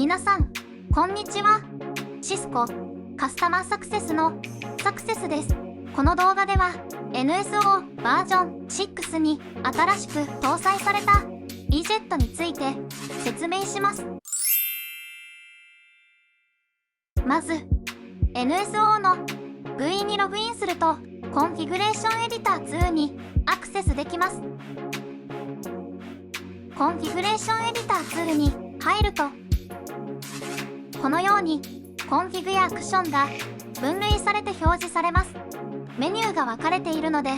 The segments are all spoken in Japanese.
皆さん、こんにちは。シスコカスタマーサクセスのサクセスです。この動画では NSO バージョン6に新しく搭載された EJET について説明します。まず NSO の GUI にログインするとコンフィグレーションエディター2にアクセスできます。コンフィグレーションエディター2に入るとこのようにコンフィグやアクションが分類されて表示されます。メニューが分かれているので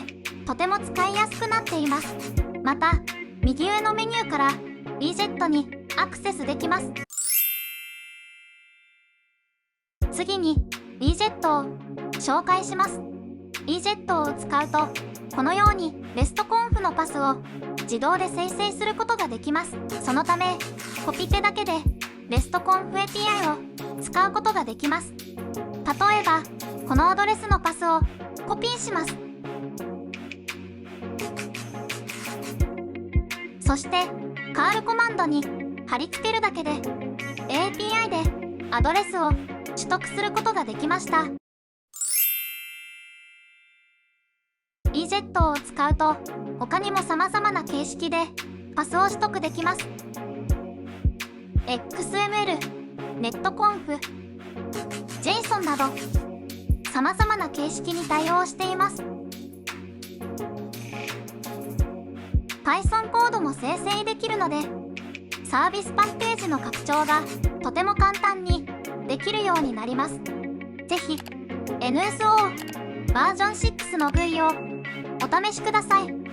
とても使いやすくなっています。また右上のメニューから EJET にアクセスできます。次に EJET を紹介します。EJET を使うとこのように RESTconf のパスを自動で生成することができます。そのためコピペだけで RESTconf API を使うことができます。例えばこのアドレスのパスをコピーします。そしてカールコマンドに貼り付けるだけで API でアドレスを取得することができました。EJET を使うと他にも様々な形式でパスを取得できます。XML、NetConf、JSON など様々な形式に対応しています。Python コードも生成できるのでサービスパッケージの拡張がとても簡単にできるようになります。ぜひ NSO バージョン6の GUI をお試しください。